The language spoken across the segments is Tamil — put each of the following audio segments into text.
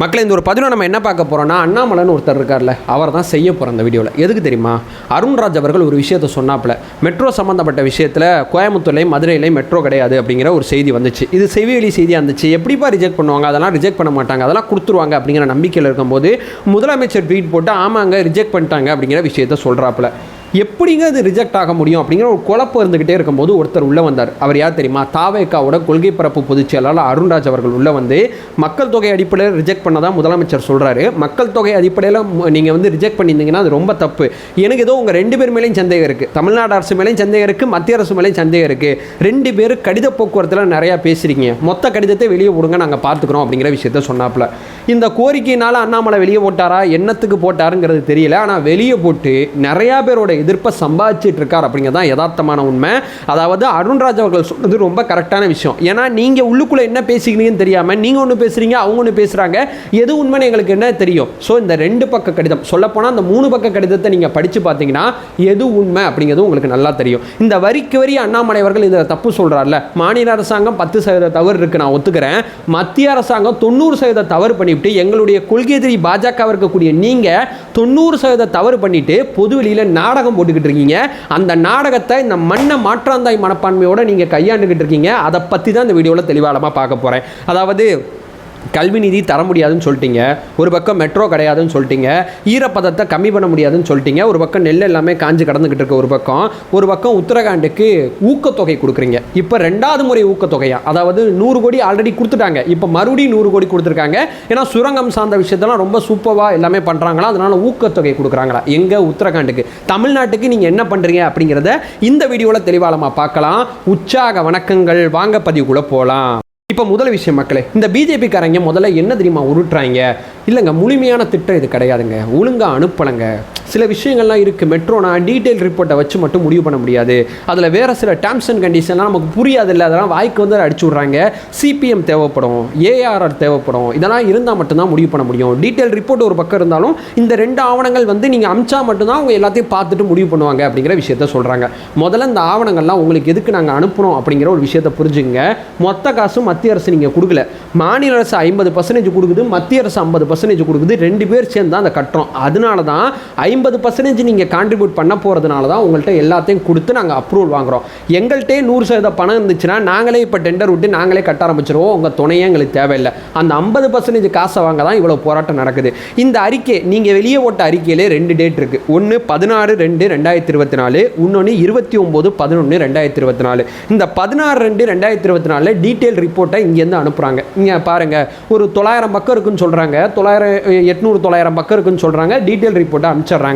மக்களே இந்த ஒரு பதிவில் நம்ம என்ன பார்க்க போகிறோம்னா அண்ணாமலைன்னு ஒருத்தர் இருக்கார்ல அவர் தான் செய்ய போகிற அந்த வீடியோவில். எதுக்கு தெரியுமா? அருண்ராஜ் அவர்கள் ஒரு விஷயத்தை சொன்னாப்புல, மெட்ரோ சம்மந்தப்பட்ட விஷயத்தில் கோயம்புத்தூர்லையும் மதுரையிலையும் மெட்ரோ கிடையாது அப்படிங்கிற ஒரு செய்தி வந்துச்சு. இது செவிவெளி செய்தியாக இருந்துச்சு. எப்படிப்பா ரிஜெக்ட் பண்ணுவாங்க? அதெல்லாம் ரிஜெக்ட் பண்ண மாட்டாங்க, அதெல்லாம் கொடுத்துருவாங்க அப்படிங்கிற நம்பிக்கையில் இருக்கும்போது முதலமைச்சர் ட்வீட் போட்டு ஆமாங்க ரிஜெக்ட் பண்ணிட்டாங்க அப்படிங்கிற விஷயத்த சொல்கிறாப்புல. எப்படிங்க அது ரிஜெக்ட் ஆக முடியும் அப்படிங்கிற ஒரு குழப்பம் இருந்துகிட்டே இருக்கும்போது ஒருத்தர் உள்ளே வந்தார். அவர் யார் தெரியுமா? தாவேக்காவோட கொள்கை பரப்பு பொதுச் செயலாளர் அருண்ராஜ் அவர்கள் உள்ளே வந்து மக்கள் தொகை அடிப்படையில் ரிஜெக்ட் பண்ணதான் முதலமைச்சர் சொல்கிறாரு. மக்கள் தொகை அடிப்படையில் நீங்கள் வந்து ரிஜெக்ட் பண்ணியிருந்தீங்கன்னா அது ரொம்ப தப்பு. எனக்கு ஏதோ உங்கள் ரெண்டு பேர் மேலேயும் சந்தேகம் இருக்குது. தமிழ்நாடு அரசு மேலேயும் சந்தேகம் இருக்குது, மத்திய அரசு மேலேயும் சந்தேகம் இருக்குது. ரெண்டு பேரும் கடித போக்குவரத்தில் நிறையா பேசுகிறீங்க, மொத்த கடிதத்தை வெளியே விடுங்க, நாங்கள் பார்த்துக்குறோம் அப்படிங்கிற விஷயத்த சொன்னாப்புல. இந்த கோரிக்கையினால் அண்ணாமலை வெளியே போட்டாரா, என்னத்துக்கு போட்டாருங்கிறது தெரியல. ஆனால் வெளியே போட்டு நிறையா பேரோட எதிர்ப்பை சம்பாதிச்சிட்டு இருக்கார் அப்படிங்கிறதான் யதார்த்தமான உண்மை. அதாவது அருண்ராஜ் அவர்கள் சொன்னது ரொம்ப கரெக்டான விஷயம். ஏன்னா நீங்கள் உள்ளுக்குள்ளே என்ன பேசிக்கிறீங்கன்னு தெரியாமல் நீங்கள் ஒன்று பேசுகிறீங்க, அவங்க ஒன்று பேசுகிறாங்க, எது உண்மைன்னு எங்களுக்கு என்ன தெரியும்? ஸோ இந்த ரெண்டு பக்க கடிதம், சொல்லப்போனால் அந்த 3 பக்க கடிதத்தை நீங்கள் படித்து பார்த்தீங்கன்னா எது உண்மை அப்படிங்கிறது உங்களுக்கு நல்லா தெரியும். இந்த வரிக்கு வரி அண்ணாமலை அவர்கள் இதில் தப்பு சொல்கிறார்ல, மாநில அரசாங்கம் 10% தவறு இருக்குது, நான் ஒத்துக்கிறேன். மத்திய அரசாங்கம் 90% தவறு பண்ணிவிட்டு எங்களுடைய கொள்கை எதிரி பாஜக இருக்கக்கூடிய நீங்கள் 90% தவறு பண்ணிட்டு பொது வெளியில் நாடகம் போட்டுக்கிட்டு இருக்கீங்க. அந்த நாடகத்தை இந்த மண்ணை மாற்றாந்தாய் மனப்பான்மையோட நீங்க கையாண்டுகிட்டு இருக்கீங்க. அதை பத்தி தான் இந்த வீடியோவில் தெளிவாளமாக பார்க்க போறேன். அதாவது கல்வி நிதி தர முடியாதுன்னு சொல்லிட்டீங்க, ஒரு பக்கம் மெட்ரோ கிடையாதுன்னு சொல்லிட்டீங்க, ஈரப்பதத்தை கம்மி பண்ண முடியாதுன்னு சொல்லிட்டீங்க, ஒரு பக்கம் நெல் எல்லாமே காஞ்சி கடந்துக்கிட்டு இருக்க ஒரு பக்கம் உத்தரகாண்டுக்கு ஊக்கத்தொகை கொடுக்குறீங்க. இப்போ 2வது முறை ஊக்கத்தொகையா, அதாவது 100 கோடி ஆல்ரெடி கொடுத்துட்டாங்க, இப்போ மறுபடியும் 100 கோடி கொடுத்துருக்காங்க. ஏன்னா சுரங்கம் சார்ந்த விஷயத்தெல்லாம் ரொம்ப சூப்பராக எல்லாமே பண்ணுறாங்களா, அதனால ஊக்கத்தொகை கொடுக்குறாங்களா. எங்கே? உத்தரகாண்டுக்கு. தமிழ்நாட்டுக்கு நீங்கள் என்ன பண்ணுறீங்க அப்படிங்கிறத இந்த வீடியோவில் தெளிவாளமாக பார்க்கலாம். உற்சாக வணக்கங்கள், வாங்க பதிவுக்குள்ளே போகலாம். இப்போ முதல் விஷயம் மக்களே, இந்த பிஜேபிக்காரங்க முதல்ல என்ன தெரியுமா உருட்டுறாங்க? இல்லைங்க, முழுமையான திட்டம் இது கிடையாதுங்க, ஒழுங்காக அனுப்பலைங்க. சில விஷயங்கள்லாம் இருக்குது. மெட்ரோனா டீட்டெயில் ரிப்போர்ட்டை வச்சு மட்டும் முடிவு பண்ண முடியாது, அதில் வேறு சில டேர்ம்ஸ் அண்ட் கண்டிஷன்லாம் நமக்கு புரியாது இல்லை, அதெல்லாம் வாய்க்கு வந்து அடிச்சு விட்றாங்க. சிபிஎம் தேவைப்படும், ஏஆர்ஆர் தேவைப்படும், இதெல்லாம் இருந்தால் மட்டும்தான் முடிவு பண்ண முடியும். டீட்டெயில் ரிப்போர்ட் ஒரு பக்கம் இருந்தாலும் இந்த 2 ஆவணங்கள் வந்து நீங்கள் அமிச்சா மட்டும்தான் அவங்க எல்லாத்தையும் பார்த்துட்டு முடிவு பண்ணுவாங்க அப்படிங்கிற விஷயத்த சொல்கிறாங்க. முதல்ல இந்த ஆவணங்கள்லாம் உங்களுக்கு எதுக்கு நாங்கள் அனுப்புகிறோம் அப்படிங்கிற ஒரு விஷயத்தை புரிஞ்சுங்க. மொத்த காசும் மத்திய அரசு நீங்கள் கொடுக்கல, மாநில அரசு 50% கொடுக்குது, மத்திய அரசு 50% கொடுக்குது, 2 பேர் சேர்ந்து தான் அந்த கட்டுறோம். அதனால தான் 50% நீங்கள் கான்ட்ரிபியூட் பண்ண போகிறதுனால தான் உங்கள்கிட்ட எல்லாத்தையும் கொடுத்து நாங்கள் அப்ரூவல் வாங்குகிறோம். எங்கள்கிட்டே 100% பணம் இருந்துச்சுன்னா நாங்களே இப்போ டெண்டர் விட்டு நாங்களே கட்ட ஆரம்பிச்சிருவோம், உங்கள் துணையே எங்களுக்கு தேவையில்லை. அந்த 50% காசை வாங்க தான் இவ்வளோ போராட்டம் நடக்குது. இந்த அறிக்கை நீங்கள் வெளியே ஓட்ட அறிக்கையிலே 2 டேட் இருக்குது. ஒன்று 16/2/2024, இன்னொன்று 29/11/2024. இந்த 16/2/2024 டீட்டெயில் ரிப்போர்ட்டை இங்கேருந்து அனுப்புகிறாங்க. இங்கே பாருங்கள், ஒரு 900 பக்கம் இருக்குன்னு சொல்கிறாங்க, 800-900 பக்கம் இருக்குன்னு சொல்கிறாங்க. டீட்டெயில் ரிப்போர்ட்டை அனுப்பிச்சிடுறாங்க.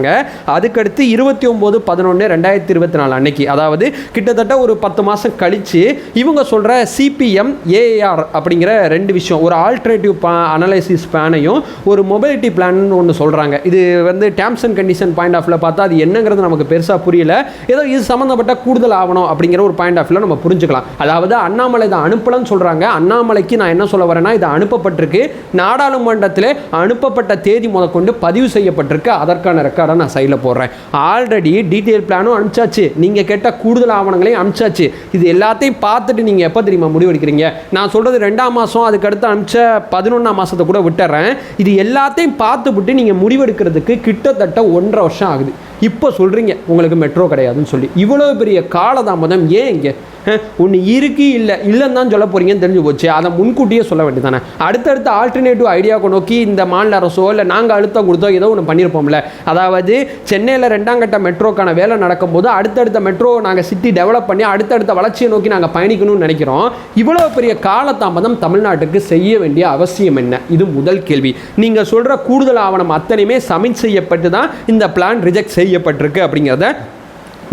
அதுக்கடுத்து 29/11/2024 அன்னைக்கு, அதாவது கிட்டத்தட்ட ஒரு 10 மாதம் கழித்து இவங்க சொல்கிற சிபிஎம் ஏஆர் அப்படிங்கிற 2 விஷயம், ஒரு ஆல்டர்னேட்டிவ் அனலைசிஸ் பிளானையும் ஒரு மொபிலிட்டி பிளான் ஒன்று சொல்கிறாங்க. இது வந்து terms and condition point of வியூவில் பார்த்தா அது என்னங்கிறது நமக்கு பெருசாக புரியல, ஏதோ இது சம்மந்தப்பட்ட கூடுதல் ஆவணம் அப்படிங்கிற ஒரு பாயிண்ட் ஆஃப் வியூவில் நம்ம புரிஞ்சுக்கலாம். அதாவது அண்ணாமலை இதை அனுப்பலன்னு சொல்கிறாங்க. அண்ணாமலைக்கு நான் என்ன சொல்ல வரேன்னா, இது அனுப்பப்பட்டிருக்கு, நாடாளுமன்றத்தில் அனுப்பப்பட்ட தேதி முதற்கொண்டு பதிவு செய்யப்பட்டிருக்கு, அதற்கான ரெக்கார்டை நான் சைடில் போடுறேன். ஆல்ரெடி டீட்டெயில் பிளானும் அனுப்பிச்சாச்சு, நீங்கள் கேட்ட கூடுதல் ஆவணங்களையும் அனுப்பிச்சாச்சு. இது எல்லாத்தையும் பார்த்துட்டு நீங்கள் எப்போ தெரியுமா முடிவெடுக்கிறீங்க? நான் சொல்கிறது 2ஆம் மாதம், அதுக்கடுத்து அனுப்பிச்ச 11ஆம் மாதத்தை கூட விட்டுறேன். இது எல்லாத்தையும் பார்த்துவிட்டு நீங்கள் முடிவெடுக்கிறதுக்கு கிட்டத்தட்ட 1.5 வருஷம் ஆகுது. இப்போ சொல்கிறீங்க உங்களுக்கு மெட்ரோ கிடையாதுன்னு சொல்லி. இவ்வளோ பெரிய காலதாமதம் ஏன்? இங்கே ஒன்று இருக்கு இல்லைன்னு தான் சொல்ல போகிறீங்கன்னு தெரிஞ்சு போச்சு. அதை முன்கூட்டியே சொல்ல வேண்டியதானே? அடுத்தடுத்த ஆல்டர்னேட்டிவ் ஐடியாவுக்கு நோக்கி இந்த மாநில அரசோ இல்லை நாங்கள் அழுத்தம் கொடுத்தோ ஏதோ ஒன்று பண்ணியிருப்போம்ல. அதாவது சென்னையில் 2ஆம் கட்ட மெட்ரோக்கான வேலை நடக்கும்போது அடுத்தடுத்த மெட்ரோ நாங்கள் சிட்டி டெவலப் பண்ணி அடுத்தடுத்த வளர்ச்சியை நோக்கி நாங்கள் பயணிக்கணும்னு நினைக்கிறோம். இவ்வளோ பெரிய காலதாமதம் தமிழ்நாட்டுக்கு செய்ய வேண்டிய அவசியம் என்ன? இது முதல் கேள்வி. நீங்கள் சொல்கிற கூடுதல் ஆவணம் அத்தனையுமே சப்மிட் செய்யப்பட்டு தான் இந்த பிளான் ரிஜெக்ட் செய்யப்பட்டிருக்கு அப்படிங்கிறத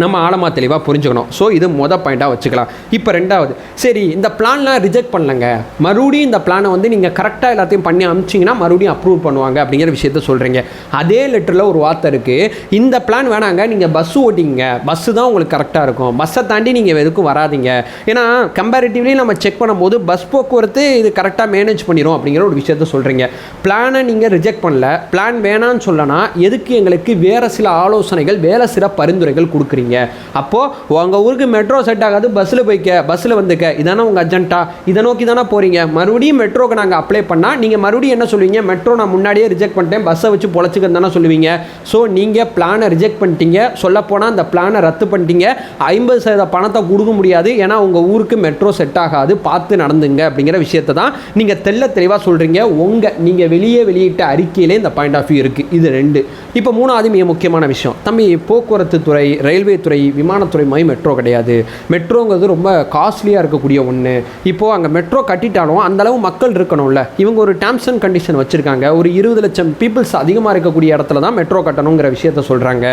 நம்ம ஆழமாக தெளிவாக புரிஞ்சுக்கணும். ஸோ இது மொதல் பாயிண்ட்டாக வச்சுக்கலாம். இப்போ 2வது, சரி இந்த பிளான்லாம் ரிஜெக்ட் பண்ணலங்க, மறுபடியும் இந்த பிளானை வந்து நீங்கள் கரெக்டாக எல்லாத்தையும் பண்ணி அனுப்பிச்சிங்கன்னா மறுபடியும் அப்ரூவ் பண்ணுவாங்க அப்படிங்கிற விஷயத்த சொல்கிறீங்க. அதே லெட்டரில் ஒரு வார்த்தை இருக்குது, இந்த பிளான் வேணாங்க, நீங்கள் பஸ்ஸு ஓட்டிங்க, பஸ்ஸு தான் உங்களுக்கு கரெக்டாக இருக்கும், பஸ்ஸை தாண்டி நீங்கள் எதுக்கும் வராதிங்க. ஏன்னா கம்பேரிட்டிவ்லி நம்ம செக் பண்ணும்போது பஸ் போக்குவரத்து இது கரெக்டாக மேனேஜ் பண்ணிடும் அப்படிங்கிற ஒரு விஷயத்த சொல்கிறீங்க. பிளானை நீங்கள் ரிஜெக்ட் பண்ணல, பிளான் வேணான்னு சொல்லனா எதுக்கு எங்களுக்கு வேறு சில ஆலோசனைகள் வேறு சில பரிந்துரைகள் கொடுக்குறீங்க? சொல்கிறீங்க. அப்போது உங்கள் ஊருக்கு மெட்ரோ செட் ஆகாது, பஸ்ஸில் போய்க்க, பஸ்ஸில் வந்துக்க, இதானே உங்கள் அஜெண்டா, இதை நோக்கி தானே போகிறீங்க. மறுபடியும் மெட்ரோக்கு நாங்கள் அப்ளை பண்ணால் நீங்கள் மறுபடியும் என்ன சொல்லுவீங்க, மெட்ரோ நான் முன்னாடியே ரிஜெக்ட் பண்ணிட்டேன், பஸ்ஸை வச்சு பொழைச்சிக்கன்னு தானே சொல்லுவீங்க. ஸோ நீங்கள் பிளானை ரிஜெக்ட் பண்ணிட்டீங்க, சொல்லப்போனால் அந்த பிளானை ரத்து பண்ணிட்டீங்க. 50% பணத்தை கொடுக்க முடியாது, ஏன்னா உங்கள் ஊருக்கு மெட்ரோ செட் ஆகாது, பார்த்து நடந்துங்க அப்படிங்கிற விஷயத்தை தான் நீங்கள் தெளிவாக சொல்கிறீங்க. நீங்கள் வெளியிட்ட அறிக்கையிலே இந்த பாயிண்ட் ஆஃப் வியூ இருக்குது. இது 2. இப்போ 3வது மிக முக்கியமான விஷயம், தம்பி, போக்குவரத்து துறை, ரயில்வே துறை, விமானத்துறை மாதிரி மெட்ரோ கிடையாது. மெட்ரோங்கிறது ரொம்ப காஸ்ட்லியாக இருக்கக்கூடிய ஒன்று. இப்போது அங்கே மெட்ரோ கட்டிட்டாலும் அந்தளவு மக்கள் இருக்கணும்ல. இவங்க ஒரு டேர்ம்ஸ் அண்ட் கண்டிஷன் வச்சுருக்காங்க. ஒரு 20 லட்சம் பீப்புள்ஸ் அதிகமாக இருக்கக்கூடிய இடத்துல தான் மெட்ரோ கட்டணுங்கிற விஷயத்த சொல்கிறாங்க.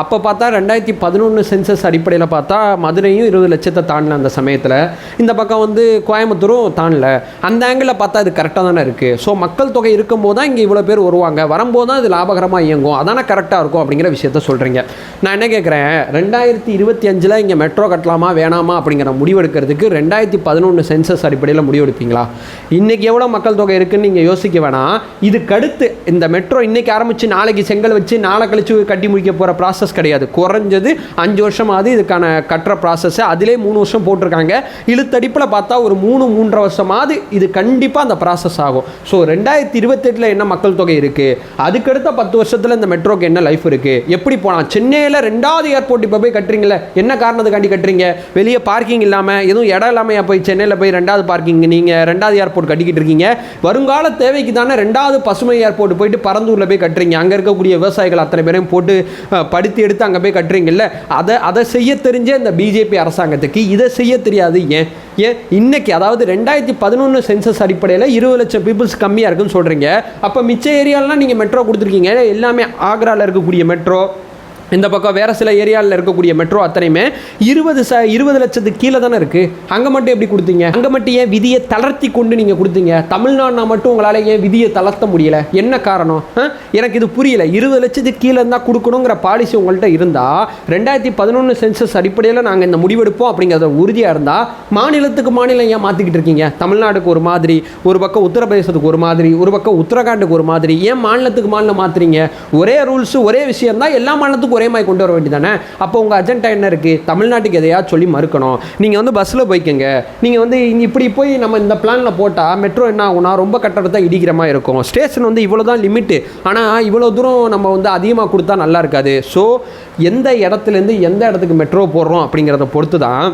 அப்போ பார்த்தா 2011 சென்சஸ் அடிப்படையில் பார்த்தா மதுரையும் 20 லட்சத்தை தாண்டல அந்த சமயத்தில். இந்த பக்கம் வந்து கோயம்புத்தூரும் தாண்டல. அந்த ஆங்கிளில் பார்த்தா இது கரெக்டாக தானே இருக்குது. ஸோ மக்கள் தொகை இருக்கும்போது தான் இங்கே இவ்வளோ பேர் வருவாங்க, வரும்போது தான் இது லாபகரமாக இயங்கும், அதானே கரெக்டாக இருக்கும் அப்படிங்கிற விஷயத்த சொல்கிறீங்க. நான் என்ன கேட்குறேன், 2025 இங்கே மெட்ரோ கட்டலாமா வேணாமா அப்படிங்கிற முடிவெடுக்கிறதுக்கு 2011 சென்சஸ் அடிப்படையில் முடிவெடுப்பீங்களா? இன்றைக்கி எவ்வளோ மக்கள் தொகை இருக்குன்னு நீங்கள் யோசிக்க வேணாம். இதுக்கடுத்து இந்த மெட்ரோ இன்றைக்கி ஆரம்பித்து நாளைக்கு செங்கல் வச்சு நாளை கழிச்சு கட்டி முடிக்க போகிற ப்ராசஸ் கிடையாது. குறைஞ்சது 5 வருஷமாவது இதுக்கான கட்டுற ப்ராசஸ்ஸை அதிலே 3 வருஷம் போட்டிருக்காங்க. இழுத்தடிப்பில் பார்த்தா ஒரு 3-3.5 வருஷமாவது இது கண்டிப்பாக அந்த ப்ராசஸ் ஆகும். ஸோ 2028 என்ன மக்கள் தொகை இருக்குது, அதுக்கடுத்த 10 வருஷத்தில் இந்த மெட்ரோக்கு என்ன லைஃப் இருக்குது, எப்படி போனால். சென்னையில் 2வது ஏர்போர்ட் இப்போ போய் கட்டுறீங்களே, என்ன காரணத்துக்காண்டி கட்டுறீங்க? வெளியே பார்க்கிங் இல்லாமல், எதுவும் இடம் இல்லாமல் போய் சென்னையில் போய் 2வது பார்க்கிங் நீங்கள் 2வது ஏர்போர்ட் கட்டிக்கிட்டு இருக்கீங்க. வருங்கால தேவைக்கு தானே 2வது பசுமை ஏர்போர்ட் போயிட்டு பரந்தூரில் போய் கட்டுறீங்க. அங்கே இருக்கக்கூடிய விவசாயிகள் அத்தனை பேரையும் போட்டு படுத்தி எடுத்து அங்கே போய் கட்டுறீங்கல்ல. அதை செய்ய தெரிஞ்ச இந்த பிஜேபி அரசாங்கத்துக்கு இதை செய்ய தெரியாது. ஏன் இன்னைக்கு, அதாவது 2011 சென்சஸ் அடிப்படையில் 20 லட்சம் பீப்புள்ஸ் கம்மியாக இருக்குன்னு சொல்கிறீங்க. அப்போ மிச்ச ஏரியாலாம் நீங்கள் மெட்ரோ கொடுத்துருக்கீங்க. எல்லாமே ஆக்ராவில் இருக்கக்கூடிய மெட்ரோ, இந்த பக்கம் வேறு சில ஏரியாவில் இருக்கக்கூடிய மெட்ரோ அத்தனையுமே 20 லட்சத்துக்கு கீழே தானே இருக்குது. அங்கே மட்டும் எப்படி கொடுத்தீங்க? அங்கே மட்டும் ஏன் விதியை தளர்த்தி கொண்டு நீங்கள் கொடுத்தீங்க? தமிழ்நாடுனா மட்டும் உங்களால் ஏன் விதியை தளர்த்த முடியல? என்ன காரணம்? எனக்கு இது புரியல. 20 லட்சத்துக்கு கீழே இருந்தால் கொடுக்கணுங்கிற பாலிசி உங்கள்கிட்ட இருந்தால் 2011 சென்சஸ் அடிப்படையில் நாங்கள் இந்த முடிவெடுப்போம் அப்படிங்கிறத உறுதியாக இருந்தால் மாநிலத்துக்கு மாநிலம் ஏன் மாற்றிக்கிட்டு இருக்கீங்க? தமிழ்நாடுக்கு ஒரு மாதிரி, ஒரு பக்கம் உத்தரப்பிரதேசத்துக்கு ஒரு மாதிரி, ஒரு பக்கம் உத்தரகாண்டுக்கு ஒரு மாதிரி, ஏன் மாநிலத்துக்கு மாநிலம் மாற்றுறீங்க? ஒரே ரூல்ஸு ஒரே விஷயம் தான் எல்லா மாநிலத்துக்கும் ஒரே மாதிரி கொண்டு வர வேண்டியதானே. அப்போ உங்கள் அஜெண்டா என்ன இருக்குது? தமிழ்நாட்டுக்கு எதையாவது சொல்லி மறுக்கணும். நீங்கள் வந்து பஸ்ஸில் போய்க்கங்க, நீங்கள் வந்து இப்படி போய் நம்ம இந்த பிளானில் போட்டால் மெட்ரோ என்ன ஆகுனா ரொம்ப கட்டடத்தை இடிக்கிற மாதிரி இருக்கும். ஸ்டேஷன் வந்து இவ்வளோ தான் லிமிட்டு, ஆனால் இவ்வளோ தூரம் நம்ம வந்து அதிகமாக கொடுத்தா நல்லா இருக்காது. ஸோ எந்த இடத்துலேருந்து எந்த இடத்துக்கு மெட்ரோ போடுறோம் அப்படிங்கிறத பொறுத்து தான்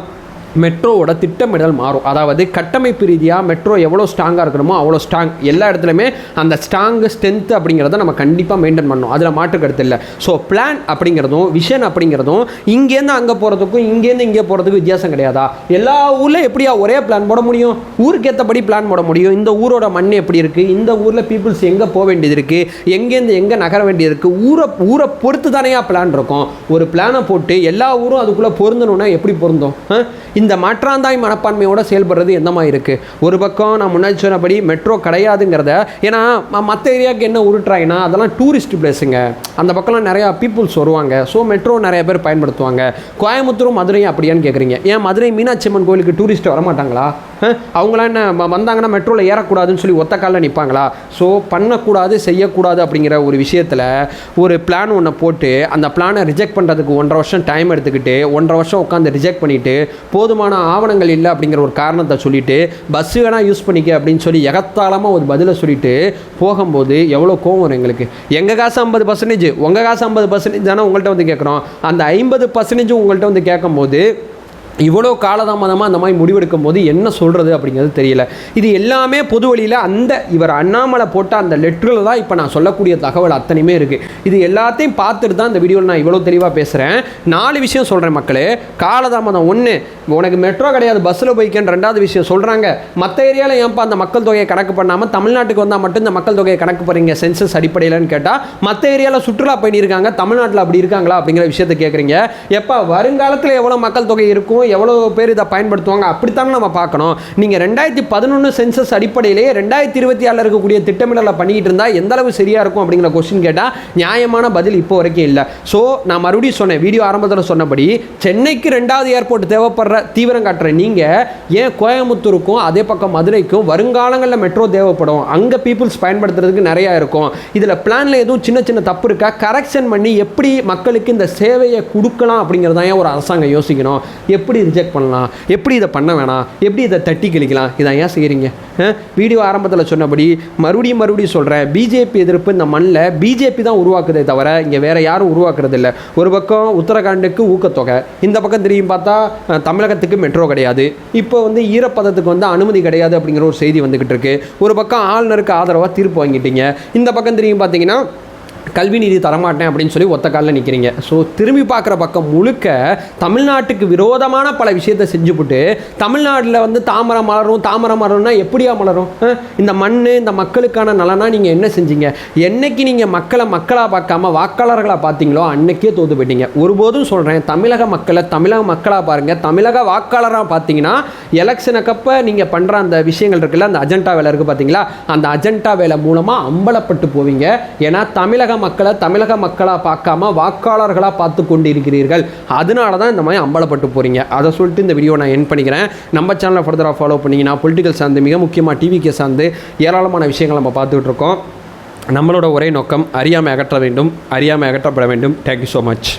மெட்ரோவோட திட்டமிடல் மாறும். அதாவது கட்டமைப்பு ரீதியாக மெட்ரோ எவ்வளோ ஸ்ட்ராங்காக இருக்கணுமோ அவ்வளோ ஸ்ட்ராங், எல்லா இடத்துலையுமே அந்த ஸ்ட்ராங்கு ஸ்ட்ரென்த் அப்படிங்கிறத நம்ம கண்டிப்பாக மெயின்டைன் பண்ணணும். அதில் மாற்று கருத்து இல்லை. ஸோ பிளான் அப்படிங்கிறதும் விஷன் அப்படிங்கிறதும் இங்கேருந்து அங்கே போகிறதுக்கும் இங்கேருந்து இங்கே போகிறதுக்கும் வித்தியாசம் கிடையாதா? எல்லா ஊரில் எப்படியா ஒரே பிளான் போட முடியும்? ஊருக்கு ஏற்றபடி பிளான் போட முடியும். இந்த ஊரோட மண் எப்படி இருக்குது, இந்த ஊரில் பீப்புள்ஸ் எங்கே போக வேண்டியது இருக்குது, எங்கேருந்து எங்கே நகர வேண்டியது இருக்குது, ஊரை பொறுத்து தானேயா பிளான் இருக்கும். ஒரு பிளானை போட்டு எல்லா ஊரும் அதுக்குள்ளே பொருந்தணுன்னா எப்படி பொருந்தும்? இந்த மாற்றாந்தாய் மனப்பான்மையோட செயல்படுறது எந்த மாதிரி இருக்குது? ஒரு பக்கம் நான் முன்னாடி சொன்னபடி மெட்ரோ கிடையாதுங்கிறத, ஏன்னா மற்ற ஏரியாவுக்கு என்ன உருட்டுறாங்கன்னா அதெல்லாம் டூரிஸ்ட் பிளேஸுங்க, அந்த பக்கம்லாம் நிறையா பீப்புள்ஸ் வருவாங்க. ஸோ மெட்ரோ நிறைய பேர் பயன்படுத்துவாங்க. கோயம்புத்தூரும் மதுரையும் அப்படியான்னு கேட்குறீங்க. ஏன் மதுரை மீனாட்சி அம்மன் கோயிலுக்கு டூரிஸ்ட் வரமாட்டாங்களா? அவங்களாம் என்ன வந்தாங்கன்னா மெட்ரோவில் ஏறக்கூடாதுன்னு சொல்லி ஒத்த காலில் நிற்பாங்களா? ஸோ பண்ணக்கூடாது, செய்யக்கூடாது அப்படிங்கிற ஒரு விஷயத்தில் ஒரு பிளான் ஒன்று போட்டு அந்த பிளானை ரிஜெக்ட் பண்ணுறதுக்கு 1.5 வருஷம் டைம் எடுத்துக்கிட்டு 1.5 வருஷம் உட்காந்து ரிஜெக்ட் பண்ணிவிட்டு போதுமான ஆவணங்கள் இல்லை அப்படிங்கிற ஒரு காரணத்தை சொல்லிவிட்டு பஸ்ஸு வேணால் யூஸ் பண்ணிக்க அப்படின்னு சொல்லி எகத்தாளமாக ஒரு பதிலை சொல்லிவிட்டு போகும்போது எவ்வளோ கோவம் வரும் எங்களுக்கு. எங்கள் காசு 50%, உங்கள் காசு 50% தானே உங்கள்கிட்ட வந்து கேட்குறோம். அந்த 50% உங்கள்கிட்ட வந்து கேட்கும்போது இவ்வளோ காலதாமதமாக அந்த மாதிரி முடிவெடுக்கும் போது என்ன சொல்கிறது அப்படிங்கிறது தெரியல. இது எல்லாமே பொது வழியில் அந்த இவர் அண்ணாமலை போட்ட அந்த லெட்டரில் தான் இப்போ நான் சொல்லக்கூடிய தகவல் அத்தனையுமே இருக்குது. இது எல்லாத்தையும் பார்த்துட்டு தான் இந்த வீடியோவில் நான் இவ்வளோ தெளிவாக பேசுகிறேன். 4 விஷயம் சொல்கிறேன் மக்களே. காலதாமதம் 1, உனக்கு மெட்ரோ கிடையாது, பஸ்ஸில் போய்க்கன்னு 2வது விஷயம் சொல்கிறாங்க. மற்ற ஏரியாவில் ஏன்ப்பா அந்த மக்கள் தொகையை கணக்கு பண்ணாமல் தமிழ்நாட்டுக்கு வந்தால் மட்டும் இந்த மக்கள் தொகையை கணக்கு பண்ணுறீங்க சென்சஸ் அடிப்படையிலன்னு கேட்டால் மற்ற ஏரியாவில் சுற்றுலா பண்ணியிருக்காங்க, தமிழ்நாட்டில் அப்படி இருக்காங்களா அப்படிங்கிற விஷயத்தை கேட்குறீங்க. எப்போ வருங்காலத்தில் எவ்வளோ மக்கள் தொகை இருக்கும், எவ்வளோ பேர் இதை பயன்படுத்துவாங்க, அப்படித்தானே நம்ம பார்க்கணும். நீங்கள் 2011 சென்சஸ் அடிப்படையிலேயே 2026 இருக்கக்கூடிய திட்டமிடலை பண்ணிக்கிட்டு இருந்தால் எந்த அளவு சரியாக இருக்கும் அப்படிங்கிற கொஸ்டின் கேட்டால் நியாயமான பதில் இப்போ வரைக்கும் இல்லை. ஸோ நான் மறுபடியும் சொன்னேன், வீடியோ ஆரம்பத்தில் சொன்னபடி சென்னைக்கு 2வது ஏர்போர்ட் தேவைப்படுற தீவிரம் காட்டுற நீங்கள் ஏன் கோயம்புத்தூருக்கும் அதே பக்கம் மதுரைக்கும் வருங்காலங்களில் மெட்ரோ தேவைப்படும், அங்கே பீப்புள்ஸ் பயன்படுத்துறதுக்கு நிறையா இருக்கும், இதில் பிளானில் எதுவும் சின்ன சின்ன தப்பு இருக்கா, கரெக்ஷன் பண்ணி எப்படி மக்களுக்கு இந்த சேவையை கொடுக்கலாம் அப்படிங்கிறத ஏன் ஒரு அரசாங்கம் யோசிக்கணும். எப்படி ரிஜெக்ட் பண்ணலாம், எப்படி இதை பண்ண வேணாம், எப்படி இதை தட்டி கழிக்கலாம், இதை ஏன் செய்கிறீங்க? வீடியோ ஆரம்பத்தில் சொன்னபடி மறுபடியும் சொல்கிறேன், பிஜேபி எதிர்ப்பு இந்த மண்ணில் பிஜேபி தான் உருவாக்குதே தவிர இங்கே வேறு யாரும் உருவாக்குறது இல்லை. ஒரு பக்கம் உத்தரகாண்டுக்கு ஊக்கத்தொகை, இந்த பக்கம் திரும்பி பார்த்தா தமிழகத்துக்கு மெட்ரோ கிடையாது, இப்போ ஈரப்பதத்துக்கு அனுமதி கிடையாது அப்படிங்கிற ஒரு செய்தி வந்துக்கிட்டு இருக்கு. ஒரு பக்கம் ஆளுநருக்கு ஆதரவாக தீர்ப்பு வாங்கிட்டீங்க, இந்த பக்கம் திரும்பி பார்த்தீங்கன்னா கல்வி நிதி தரமாட்டேன் அப்படின்னு சொல்லி ஒத்த காலில் நிற்கிறீங்க. ஸோ திரும்பி பார்க்குற பக்கம் முழுக்க தமிழ்நாட்டுக்கு விரோதமான பல விஷயத்தை செஞ்சுவிட்டு தமிழ்நாட்டில் தாமரை மலரும்னா எப்படியா மலரும்? இந்த மண் இந்த மக்களுக்கான நலனா நீங்கள் என்ன செஞ்சீங்க? என்னைக்கு நீங்கள் மக்களாக பார்க்காம வாக்காளர்களாக பார்த்தீங்களோ அன்னைக்கே தோற்று போயிட்டீங்க. ஒருபோதும் சொல்கிறேன், தமிழக மக்களாக பாருங்கள், தமிழக வாக்காளராக பார்த்தீங்கன்னா எலெக்ஷனுக்கப்போ நீங்கள் பண்ணுற அந்த விஷயங்கள் இருக்குல்ல, அந்த அஜெண்டா வேலை இருக்குது பார்த்தீங்களா, அந்த அஜெண்டா வேலை மூலமாக அம்பலப்பட்டு போவீங்க. ஏன்னா தமிழக மக்களாக பார்க்காம வாக்காளர்களாக பார்த்து கொண்டு இருக்கிறீர்கள். அதனால தான் இந்த மாதிரி அம்பலப்பட்டு போகிறீங்க. அதை சொல்லிட்டு இந்த வீடியோ நான் என் பண்ணிக்கிறேன். நம்ம சேனலை ஃபர்தராக ஃபாலோ பண்ணிங்கன்னா பொலிட்டிக்கல் சார்ந்து, மிக முக்கியமாக டிவிக்கு சார்ந்து ஏராளமான விஷயங்கள் நம்ம பார்த்துக்கிட்டு இருக்கோம். நம்மளோட ஒரே நோக்கம் அறியாமை அகற்ற வேண்டும், அறியாமை அகற்றப்பட வேண்டும். Thank you so much.